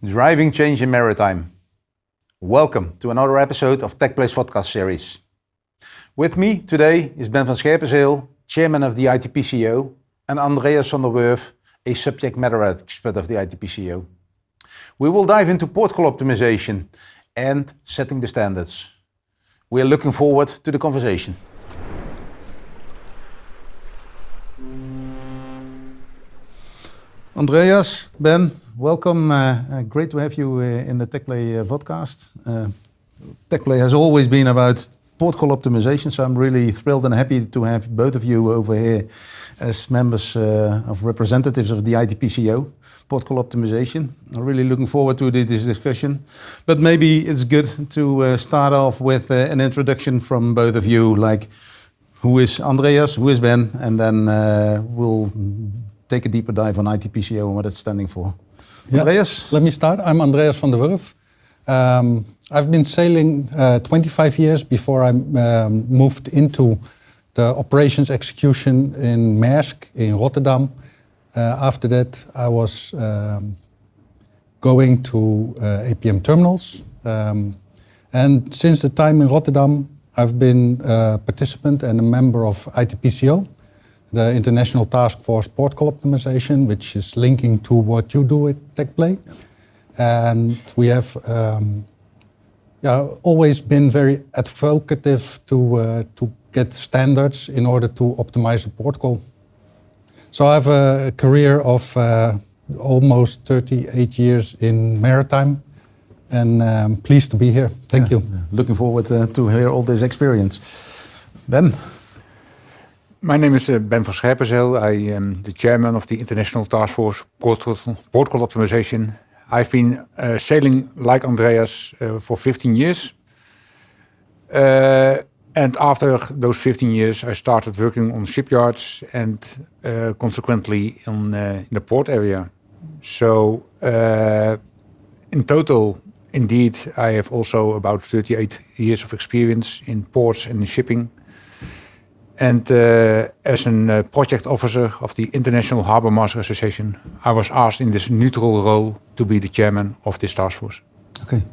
Driving change in maritime. Welcome to another episode of Teqplay Vodcast series. With me today is Ben van Scherpenzeel, chairman of the ITPCO, and Andreas van der Wurff, a subject matter expert of the ITPCO. We will dive into port call optimization and setting the standards. We are looking forward to the conversation. Andreas, Ben, welcome. Great to have you in the Teqplay Vodcast. Teqplay has always been about port call optimization, so I'm really thrilled and happy to have both of you over here as members of representatives of the ITPCO, port call optimization. I'm really looking forward to this discussion. But maybe it's good to start off with an introduction from both of you, like who is Andreas, who is Ben, and then we'll take a deeper dive on ITPCO and what it's standing for. Yeah. Andreas? Let me start. I'm Andreas van der Wurff. I've been sailing 25 years before I moved into the operations execution in Maersk in Rotterdam. After that, I was going to APM Terminals. And since the time in Rotterdam, I've been a participant and a member of ITPCO, the International Task Force Port Call Optimization, which is linking to what you do at Teqplay. And we have always been very advocative to get standards in order to optimize the port call. So I have a career of almost 38 years in maritime, and I'm pleased to be here. Thank you. Looking forward to hear all this experience. Ben? My name is Ben van Scherpenzeel. I am the chairman of the International Task Force Port Call Optimization. I've been sailing like Andreas for 15 years. And after those 15 years, I started working on shipyards and consequently in the port area. So in total, indeed, I have also about 38 years of experience in ports and in shipping. And as a project officer of the International Harbour Master Association, I was asked in this neutral role to be the chairman of this task force. Okay.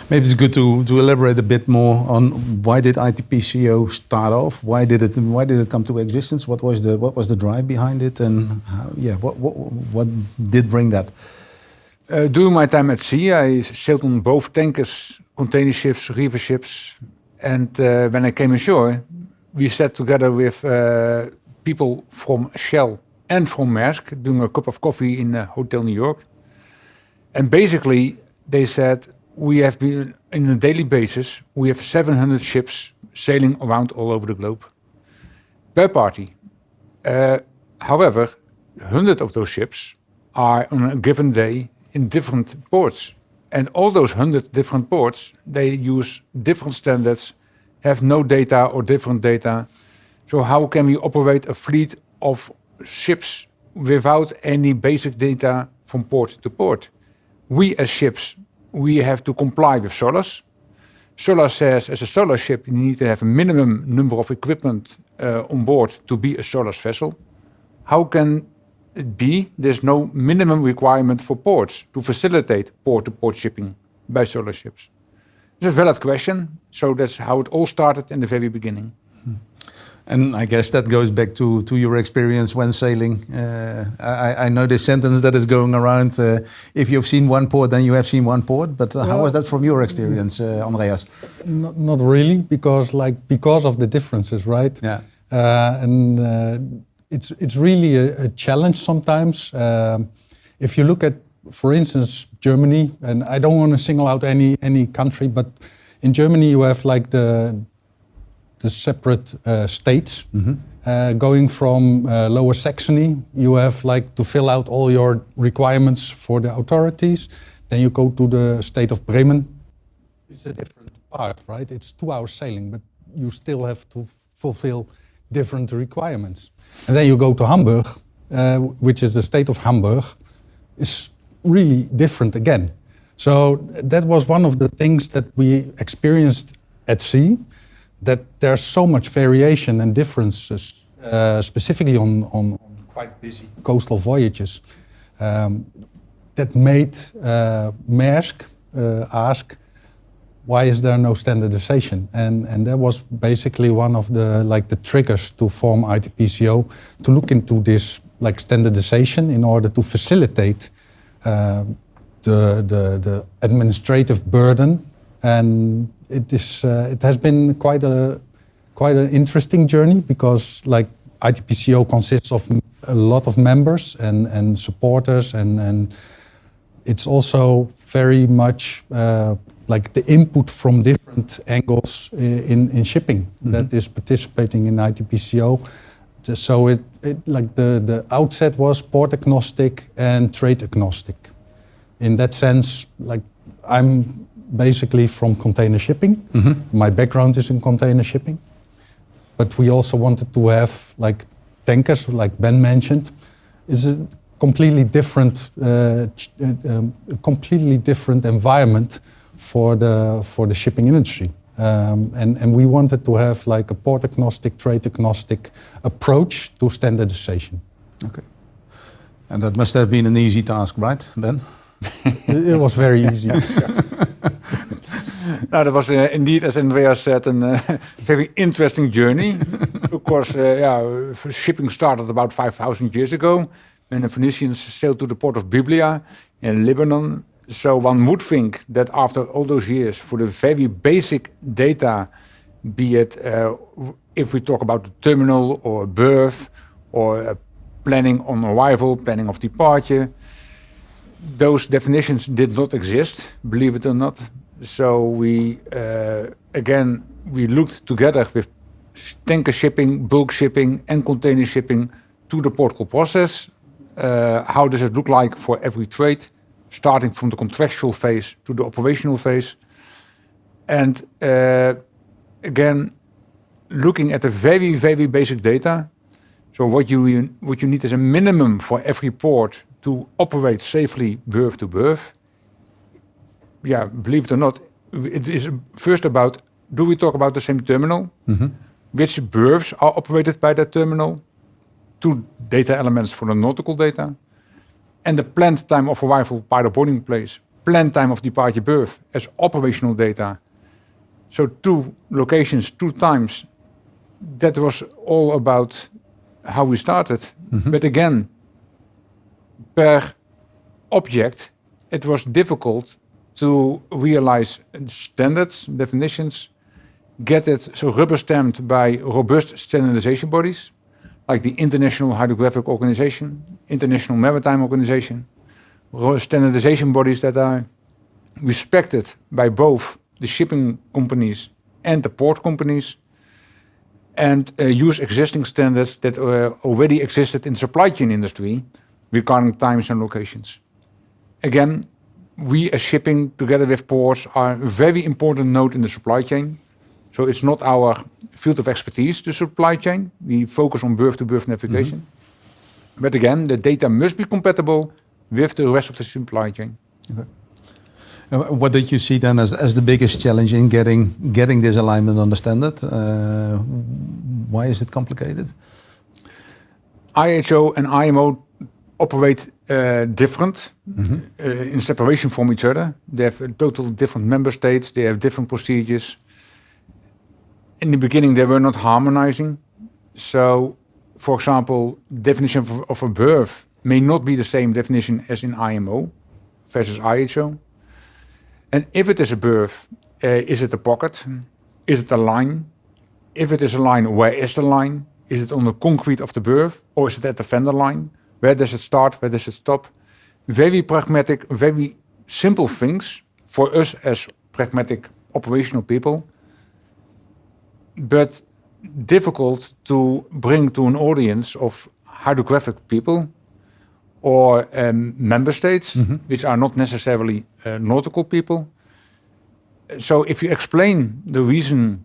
Maybe it's good to elaborate a bit more on why did ITPCO start off? Why did it come to existence? What was the drive behind it? And what did bring that? During my time at sea, I sailed on both tankers, container ships, reefer ships. And when I came ashore, we sat together with people from Shell and from Maersk doing a cup of coffee in a hotel in New York. And basically, they said, we have been, on a daily basis, we have 700 ships sailing around all over the globe per party. However, 100 of those ships are on a given day in different ports. And all those 100 different ports, they use different standards, have no data or different data. So how can we operate a fleet of ships without any basic data from port to port? We as ships, we have to comply with SOLAS. SOLAS says as a SOLAS ship, you need to have a minimum number of equipment on board to be a SOLAS vessel. How can it be there's no minimum requirement for ports to facilitate port-to-port shipping by SOLAS ships? It's a valid question, so that's how it all started in the very beginning. And I guess that goes back to your experience when sailing. I know this sentence that is going around, if you've seen one port, then you have seen one port. But how was that from your experience, Andreas? Not really, because of the differences, right? Yeah. It's really a challenge sometimes. If you look at, for instance, Germany, and I don't want to single out any country, but in Germany you have like the separate states. Mm-hmm. Going from Lower Saxony, you have like to fill out all your requirements for the authorities. Then you go to the state of Bremen. It's a different part, right? It's 2 hours sailing, but you still have to fulfill different requirements. And then you go to Hamburg, which is the state of Hamburg, is really different again. So that was one of the things that we experienced at sea, that there's so much variation and differences, specifically on quite busy coastal voyages. that made Maersk ask, why is there no standardization? And that was basically one of the triggers to form ITPCO, to look into this standardization in order to facilitate the administrative burden. And it has been quite an interesting journey, because ITPCO consists of a lot of members and supporters, and it's also very much the input from different angles in shipping that is participating in ITPCO. So the outset was port agnostic and trade agnostic. In that sense, I'm basically from container shipping. My background is in container shipping. But we also wanted to have tankers, like Ben mentioned, is a completely different environment for the shipping industry. And we wanted to have a port agnostic, trade agnostic approach to standardization. Okay. And that must have been an easy task, right, Ben? It was very easy. Now, that was indeed, as Andreas said, a very interesting journey. Of course, shipping started about 5,000 years ago, when the Phoenicians sailed to the port of Byblia in Lebanon. So one would think that after all those years, for the very basic data, be it if we talk about the terminal or berth or planning on arrival, planning of departure, those definitions did not exist, believe it or not. So we looked together with tanker shipping, bulk shipping and container shipping to the port call process. How does it look like for every trade, starting from the contractual phase to the operational phase? And again, looking at the very, very basic data. So what you need as a minimum for every port to operate safely berth to berth. Yeah, believe it or not, it is first about, do we talk about the same terminal? Which berths are operated by that terminal? 2 data elements for the nautical data. And the planned time of arrival by the boarding place, planned time of departure berth as operational data. So 2 locations, 2 times. That was all about how we started. But again, per object, it was difficult to realize standards, definitions, get it so rubber stamped by robust standardization bodies, like the International Hydrographic Organization, International Maritime Organization, standardization bodies that are respected by both the shipping companies and the port companies, and use existing standards that already existed in the supply chain industry regarding times and locations. Again, we as shipping, together with ports, are a very important node in the supply chain. So it's not our field of expertise, the supply chain. We focus on berth-to-berth navigation. But again, the data must be compatible with the rest of the supply chain. Okay. What did you see then as the biggest challenge in getting this alignment on the standard? Why is it complicated? IHO and IMO operate different in separation from each other. They have total different member states. They have different procedures. In the beginning, they were not harmonizing. So, for example, definition of a berth may not be the same definition as in IMO versus IHO. And if it is a berth, is it a pocket? Is it a line? If it is a line, where is the line? Is it on the concrete of the berth, or is it at the fender line? Where does it start? Where does it stop? Very pragmatic, very simple things for us as pragmatic operational people, but difficult to bring to an audience of hydrographic people or member states, which are not necessarily nautical people. So if you explain the reason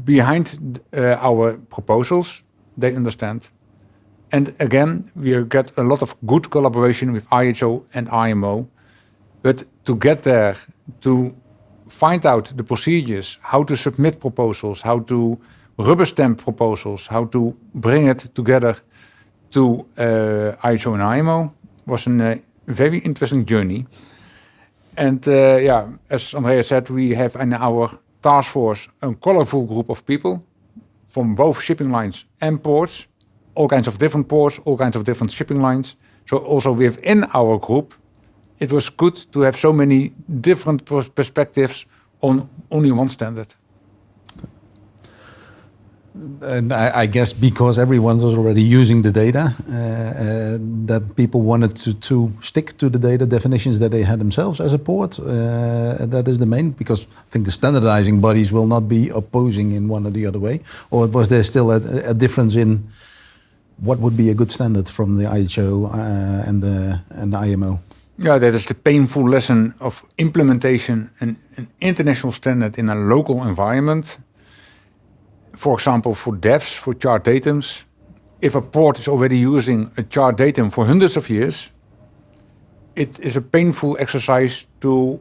behind our proposals, they understand. And again, we get a lot of good collaboration with IHO and IMO, but to get there, to find out the procedures, how to submit proposals, how to rubber stamp proposals, how to bring it together to IHO and IMO was a very interesting journey. And as Andreas said, we have in our task force a colorful group of people from both shipping lines and ports, all kinds of different ports, all kinds of different shipping lines. So also within our group, it was good to have so many different perspectives on only one standard. And I guess because everyone was already using the data, that people wanted to stick to the data definitions that they had themselves as a port. That is the main, because I think the standardizing bodies will not be opposing in one or the other way. Or was there still a difference in what would be a good standard from the IHO and the IMO? Yeah, that is the painful lesson of implementation an international standard in a local environment. For example, for DEFs, for chart datums, if a port is already using a chart datum for hundreds of years, it is a painful exercise to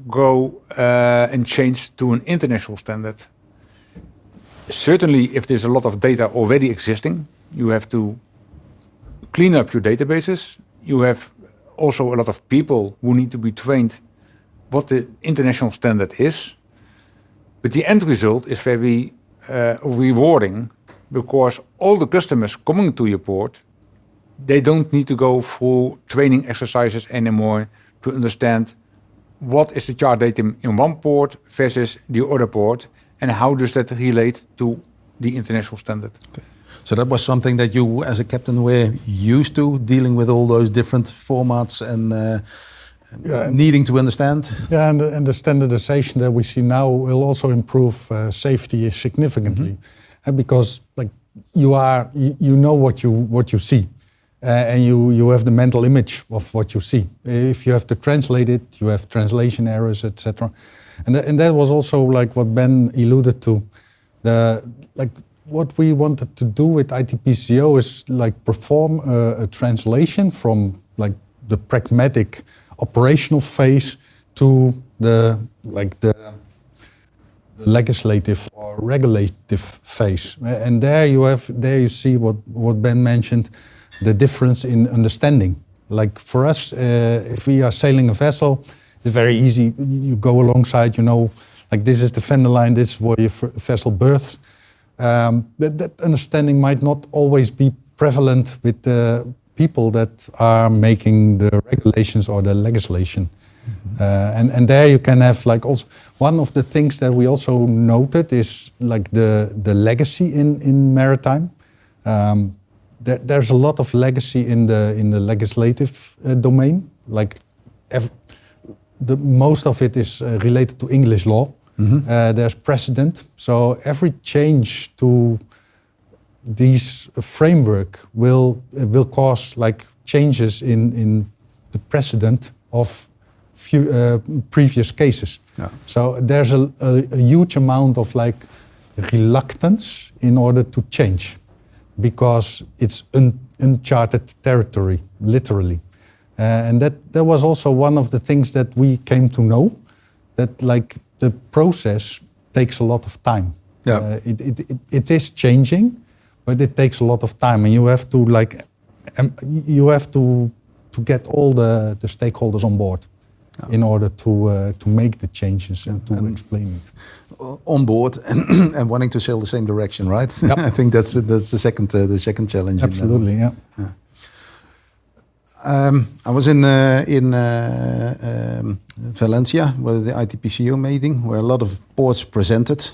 go and change to an international standard. Certainly, if there's a lot of data already existing, you have to clean up your databases. You have also a lot of people who need to be trained what the international standard is. But the end result is very rewarding, because all the customers coming to your port, they don't need to go through training exercises anymore to understand what is the chart datum in one port versus the other port, and how does that relate to the international standard. Okay. So that was something that you as a captain were used to, dealing with all those different formats and needing to understand? Yeah, and the standardization that we see now will also improve safety significantly, because like you know what you see, and you have the mental image of what you see. If you have to translate it, you have translation errors, etc. And that was also like what Ben alluded to. What we wanted to do with ITPCO is like perform a translation from like the pragmatic operational phase to the legislative or regulative phase. And there you see what Ben mentioned, the difference in understanding. Like for us, if we are sailing a vessel, it's very easy. You go alongside, you know, like this is the fender line, this is where your vessel berths. That understanding might not always be prevalent with the people that are making the regulations or the legislation. And there you can have like also one of the things that we also noted is like the legacy in maritime. There's a lot of legacy in the legislative domain. Like most of it is related to English law. There's precedent. So every change to these framework will cause like changes in the precedent of previous cases. Yeah. So there's a huge amount of like reluctance in order to change, because it's uncharted territory, literally. And that was also one of the things that we came to know, that like the process takes a lot of time. Yeah. It is changing, but it takes a lot of time, and you have to get all the stakeholders on board in order to make the changes and to explain it. On board and wanting to sail the same direction, right? Yep. I think that's the second challenge. Absolutely, yeah. I was in Valencia with the ITPCO meeting, where a lot of ports presented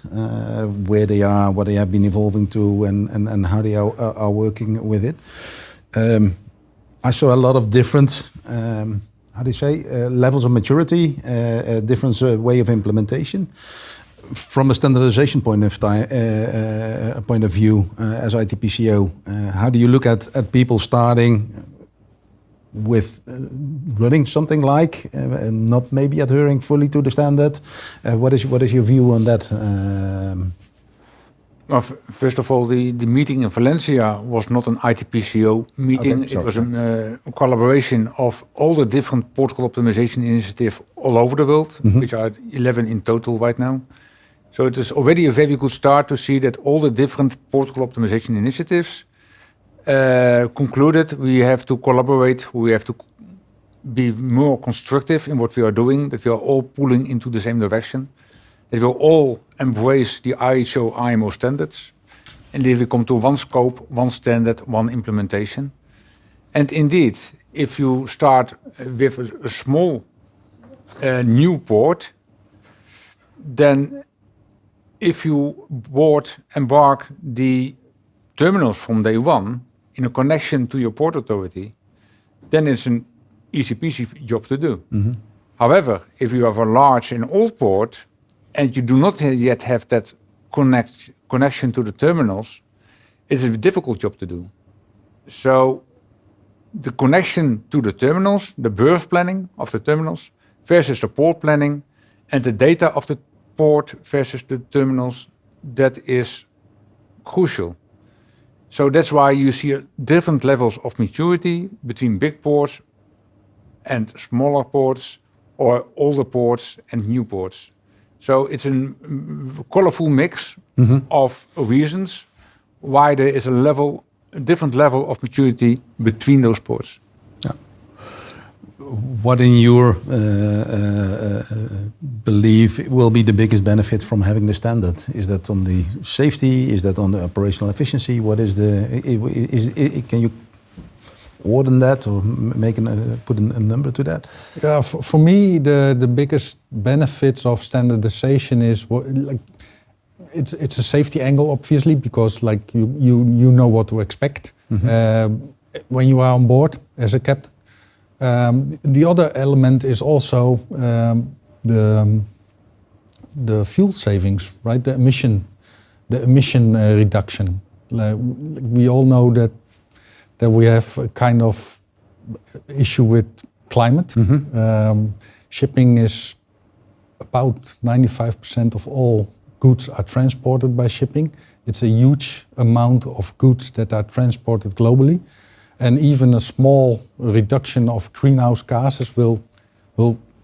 where they are, what they have been evolving to, and how they are working with it. I saw a lot of different, levels of maturity, different way of implementation. From a standardization point of view, as ITPCO, how do you look at people starting with running something like, not maybe adhering fully to the standard? What is your view on that? Well, first of all, the meeting in Valencia was not an ITPCO meeting. Okay, it was a collaboration of all the different protocol optimization initiatives all over the world, which are 11 in total right now. So it is already a very good start to see that all the different protocol optimization initiatives concluded we have to collaborate, we have to be more constructive in what we are doing, that we are all pulling into the same direction, that we will all embrace the IHO IMO standards, and if we come to one scope, one standard, one implementation. And indeed, if you start with a small new port, then if you embark the terminals from day one in a connection to your port authority, then it's an easy peasy job to do. Mm-hmm. However, if you have a large and old port and you do not yet have that connection to the terminals, it's a difficult job to do. So the connection to the terminals, the berth planning of the terminals versus the port planning, and the data of the port versus the terminals, that is crucial. So that's why you see different levels of maturity between big ports and smaller ports, or older ports and new ports. So it's a colorful mix of reasons why there is a different level of maturity between those ports. Yeah. What in your belief will be the biggest benefit from having the standard? Is that on the safety? Is that on the operational efficiency? What is can you order that or put a number to that? Yeah, for me, the biggest benefits of standardization is it's a safety angle, obviously, because like you know what to expect when you are on board as a captain. The other element is also the fuel savings, right? The emission reduction. We all know that we have a kind of issue with climate. Shipping is about 95% of all goods are transported by shipping. It's a huge amount of goods that are transported globally. And even a small reduction of greenhouse gases will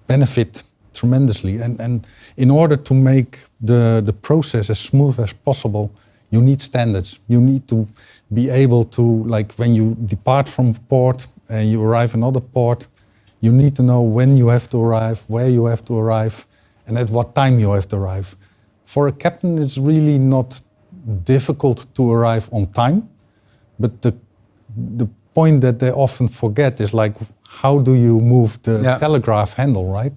benefit tremendously. And in order to make the process as smooth as possible, you need standards. You need to be able to, like when you depart from port and you arrive another port, you need to know when you have to arrive, where you have to arrive, and at what time you have to arrive. For a captain, it's really not difficult to arrive on time, but the point that they often forget is like, how do you move the telegraph handle, right?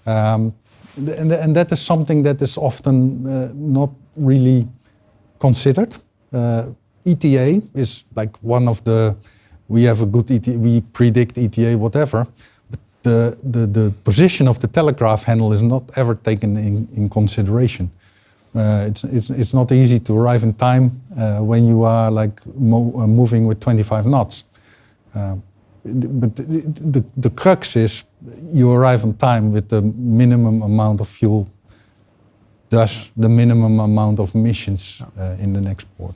And that is something that is often not really considered. ETA is like one of we have a good ETA, we predict ETA, whatever, but the position of the telegraph handle is not ever taken in consideration. It's not easy to arrive in time when you are like moving with 25 knots. But the crux is you arrive on time with the minimum amount of fuel, thus the minimum amount of emissions in the next port.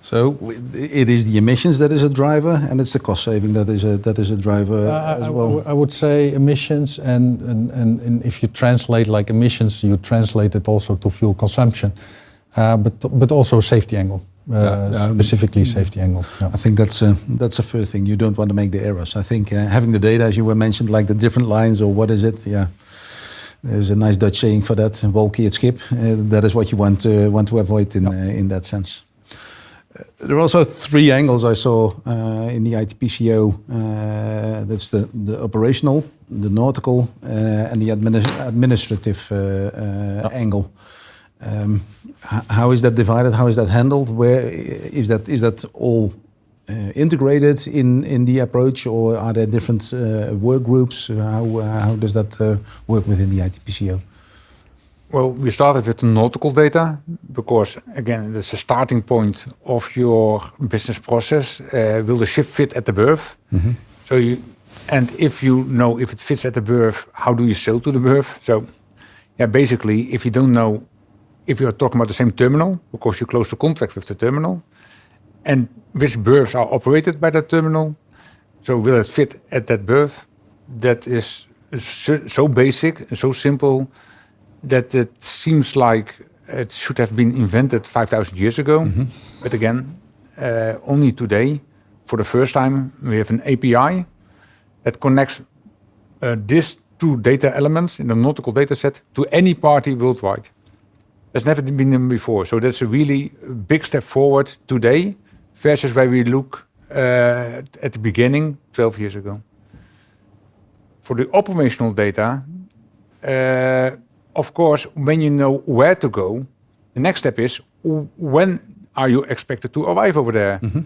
So it is the emissions that is a driver, and it's the cost saving that is a driver as well. I would say emissions, and if you translate like emissions, you translate it also to fuel consumption, but also safety angle. Specifically safety angle. Yeah. I think that's a fair thing. You don't want to make the errors. I think having the data, as you were mentioned, like the different lines or what is it? Yeah, there's a nice Dutch saying for that: "Wolkie het schip." That is what you want to avoid in that sense. There are also three angles I saw in the ITPCO. That's the operational, the nautical, and the administrative angle. How is that divided? How is that handled? Where is that all integrated in the approach, or are there different work groups? How does that work within the ITPCO? Well, we started with the nautical data because, again, that's a starting point of your business process. Will the ship fit at the berth? And if you know if it fits at the berth, how do you sail to the berth? So, basically, if you don't know if you are talking about the same terminal, because you close the contract with the terminal, and which berths are operated by that terminal, so will it fit at that berth? That is so basic and so simple that it seems like it should have been invented 5,000 years ago. But again, only today, for the first time, we have an API that connects these two data elements in the nautical data set to any party worldwide. That's never been done before. So that's a really big step forward today versus where we look at the beginning 12 years ago. For the operational data, of course, when you know where to go, the next step is when are you expected to arrive over there? Mm-hmm.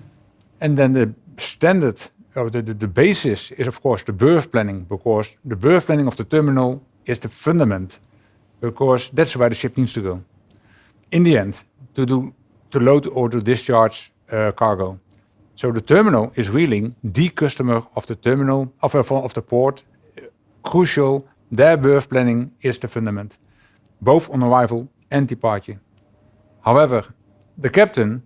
And then the standard or the basis is, of course, the berth planning, because the berth planning of the terminal is the fundament, because that's where the ship needs to go. In the end, to load or to discharge cargo. So the terminal is really the customer of the terminal, of the port. Crucial, their berth planning is the fundament, both on arrival and departure. However, the captain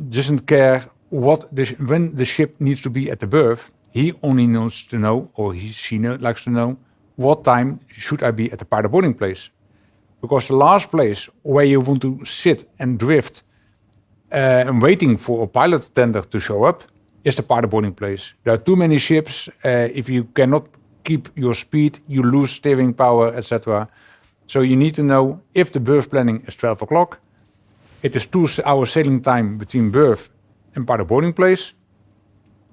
doesn't care when the ship needs to be at the berth. He only needs to know, or she likes to know, what time should I be at the pilot boarding place. Because the last place where you want to sit and drift and waiting for a pilot tender to show up is the pilot boarding place. There are too many ships. If you cannot keep your speed, you lose steering power, etc. So you need to know if the berth planning is 12 o'clock. It is 2 hours sailing time between berth and pilot boarding place.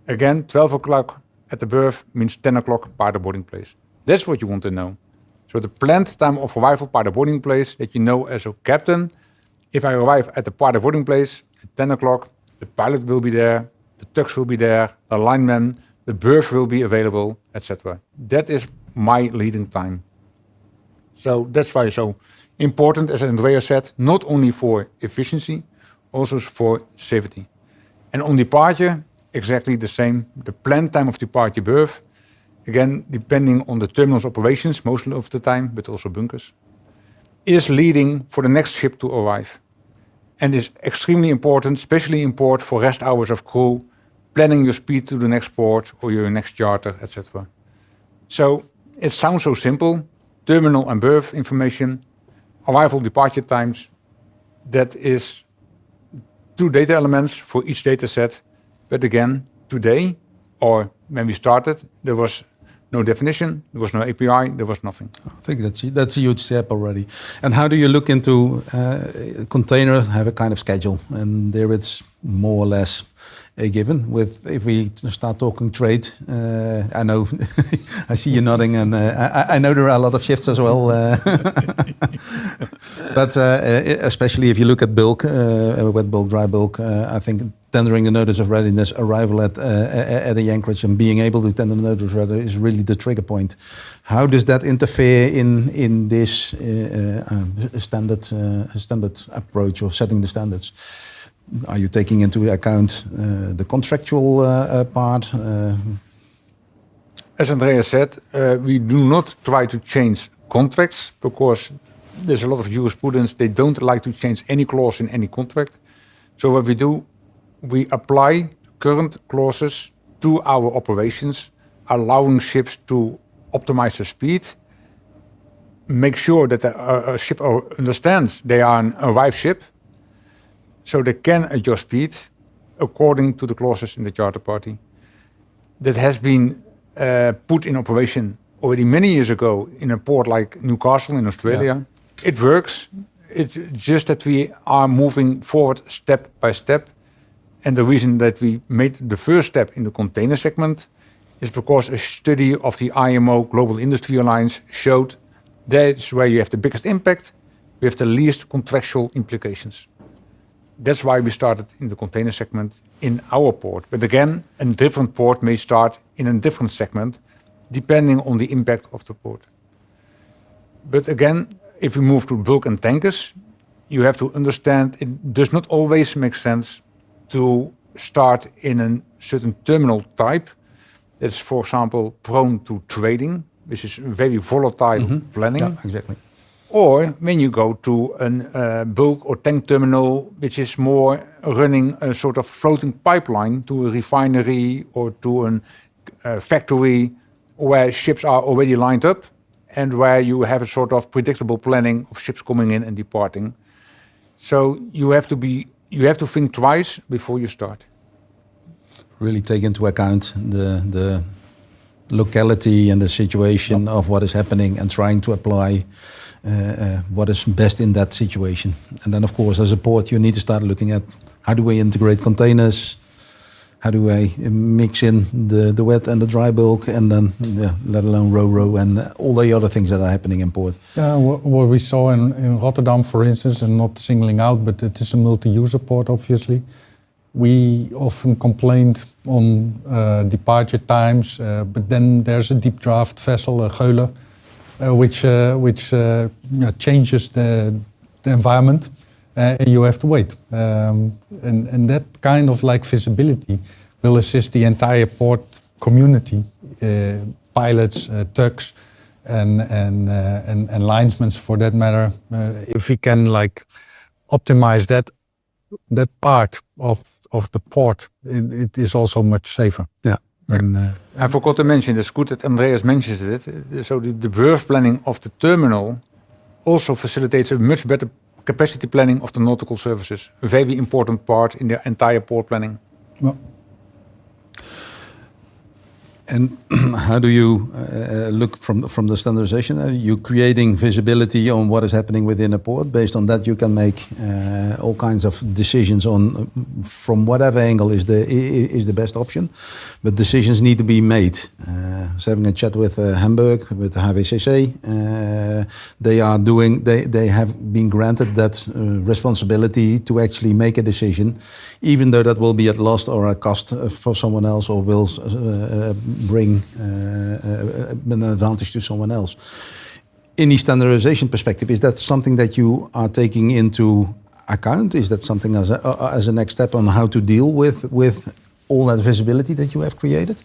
Again, 12 o'clock at the berth means 10 o'clock pilot boarding place. That's what you want to know. So the planned time of arrival pilot boarding place, that you know as a captain, if I arrive at the pilot boarding place at 10 o'clock, the pilot will be there, the tugs will be there, the lineman, the berth will be available, etc. That is my leading time. So that's why it's so important, as Andreas said, not only for efficiency, also for safety. And on departure, exactly the same. The planned time of departure berth, again, depending on the terminal's operations, most of the time, but also bunkers, is leading for the next ship to arrive. And is extremely important, especially in port for rest hours of crew, planning your speed to the next port or your next charter, etc. So it sounds so simple, terminal and berth information, arrival departure times, that is 2 data elements for each data set. But again, today, or when we started, there was no definition, there was no API, there was nothing. I think that's a huge step already. And how do you look into container have a kind of schedule, and there it's more or less a given. With if we start talking trade, I know I see you nodding, and I know there are a lot of shifts as well. But especially if you look at bulk, wet bulk, dry bulk, I think tendering a notice of readiness, arrival at the anchorage, and being able to tender the notice of readiness is really the trigger point. How does that interfere in this standard approach of setting the standards? Are you taking into account the contractual part? As Andreas said, we do not try to change contracts, because there's a lot of jurisprudence. They don't like to change any clause in any contract. So what we do, we apply current clauses to our operations, allowing ships to optimize their speed, make sure that a ship understands they are an arrived ship, so they can adjust speed according to the clauses in the charter party. That has been put in operation already many years ago in a port like Newcastle in Australia. Yeah. It works. It's just that we are moving forward step by step. And the reason that we made the first step in the container segment is because a study of the IMO Global Industry Alliance showed that's where you have the biggest impact, we have the least contractual implications. That's why we started in the container segment in our port. But again, a different port may start in a different segment, depending on the impact of the port. But again, if we move to bulk and tankers, you have to understand it does not always make sense to start in a certain terminal type that's, for example, prone to trading, which is very volatile planning. Yeah, exactly. Or when you go to a bulk or tank terminal, which is more running a sort of floating pipeline to a refinery or to a factory where ships are already lined up and where you have a sort of predictable planning of ships coming in and departing. So you have to think twice before you start. Really take into account the locality and the situation of what is happening and trying to apply what is best in that situation. And then, of course, as a port, you need to start looking at how do we integrate containers, how do I mix in the wet and the dry bulk, and then let alone ro-ro and all the other things that are happening in port. What we saw in Rotterdam, for instance, and not singling out, but it is a multi-user port, obviously. We often complained on departure times, but then there's a deep draft vessel, a Geulen, which changes the environment, and you have to wait. And that kind of like visibility will assist the entire port community, pilots, tugs, and linesmen for that matter. If we can like optimize that part of the port, it is also much safer. Yeah. And I forgot to mention, it's good that Andreas mentions it. So the berth planning of the terminal also facilitates a much better capacity planning of the nautical services. A very important part in the entire port planning. Well, and how do you look from the standardization? Are you creating visibility on what is happening within a port? Based on that, you can make all kinds of decisions on from whatever angle is the best option. But decisions need to be made. I was having a chat with Hamburg, with the HWCC. They have been granted that responsibility to actually make a decision, even though that will be at loss or a cost for someone else, or will bring an advantage to someone else. In the standardization perspective, is that something that you are taking into account? Is that something as a next step on how to deal with all that visibility that you have created?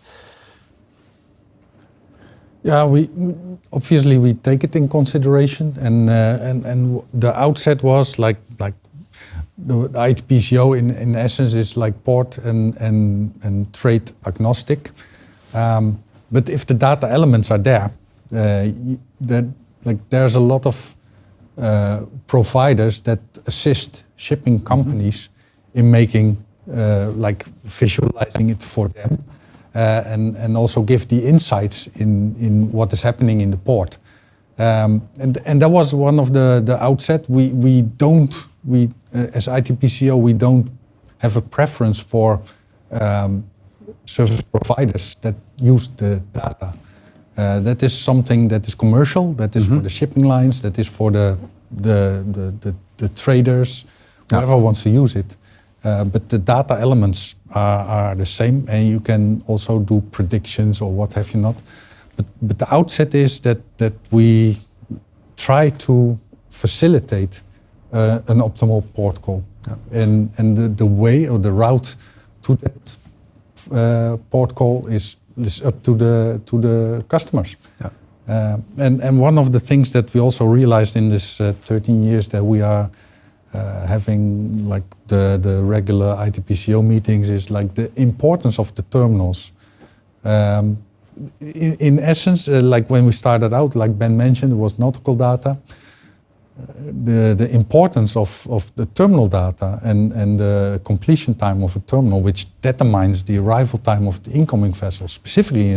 Yeah, we obviously take it in consideration, and the outset was like the ITPCO in essence is like port and trade agnostic. But if the data elements are there, there's a lot of providers that assist shipping companies in making visualizing it for them, and also give the insights in what is happening in the port. And that was one of the outset. We as ITPCO we don't have a preference for service providers that use the data. That is something that is commercial, that is for the shipping lines, that is for the traders, whoever wants to use it. But the data elements are the same, and you can also do predictions or what have you not. But the outset is that we try to facilitate an optimal port call. Yeah. And the way or the route to that port call is up to the customers. Yeah. And one of the things that we also realized in this 13 years that we are having like the regular ITPCO meetings is like the importance of the terminals. In essence, like when we started out, like Ben mentioned, it was nautical data. The importance of the terminal data and the completion time of a terminal, which determines the arrival time of the incoming vessel, specifically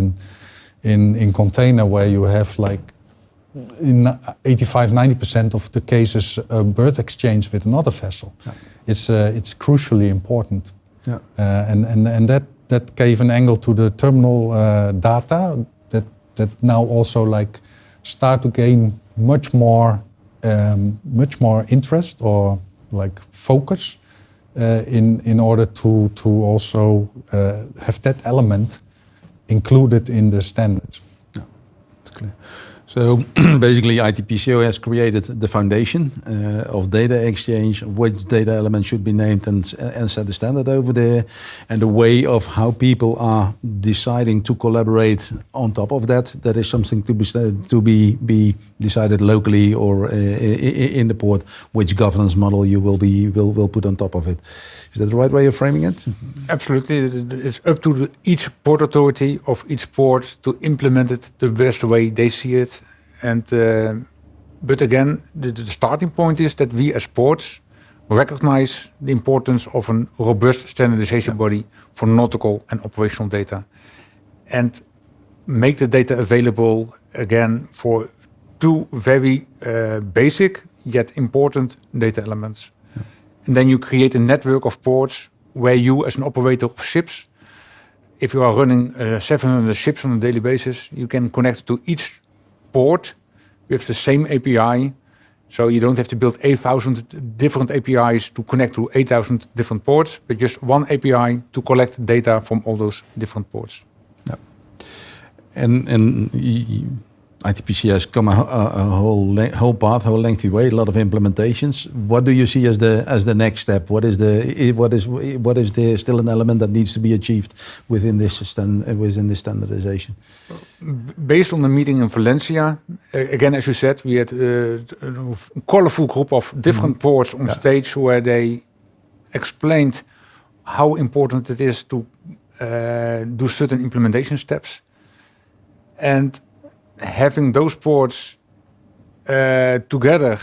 in container, where you have like in 85-90% of the cases a berth exchange with another vessel. Yeah. It's crucially important. Yeah. And that gave an angle to the terminal data that now also like start to gain much more interest or like focus in order to also have that element included in the standards. Yeah, that's clear. So basically ITPCO has created the foundation of data exchange, which data elements should be named and set the standard over there, and the way of how people are deciding to collaborate on top of that. That is something to be decided locally or in the port, which governance model you will put on top of it. Is that the right way of framing it? Absolutely. It's up to each port authority of each port to implement it the best way they see it. And but again, the starting point is that we as ports recognize the importance of a robust standardization body for nautical and operational data. And make the data available again for two very basic yet important data elements. Yeah. And then you create a network of ports where you, as an operator of ships, if you are running 700 ships on a daily basis, you can connect to each port with the same API. So you don't have to build 8,000 different APIs to connect to 8,000 different ports, but just one API to collect data from all those different ports. Yeah. And ITPC has come a whole path, whole lengthy way, a lot of implementations. What do you see as the next step? What is the still an element that needs to be achieved within this standardization? Based on the meeting in Valencia, again, as you said, we had a colorful group of different ports on stage where they explained how important it is to do certain implementation steps. And having those ports together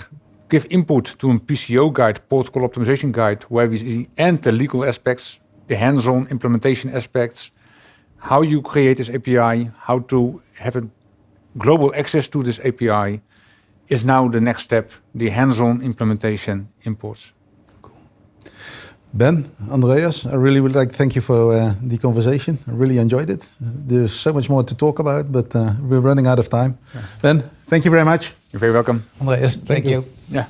give input to a PCO guide, protocol optimization guide, where we see and the legal aspects, the hands-on implementation aspects, how you create this API, how to have a global access to this API, is now the next step, the hands-on implementation imports. Cool. Ben, Andreas, I really would like to thank you for the conversation. I really enjoyed it. There's so much more to talk about, but we're running out of time. Yeah. Ben, thank you very much. You're very welcome. Andreas, thank you. Yeah.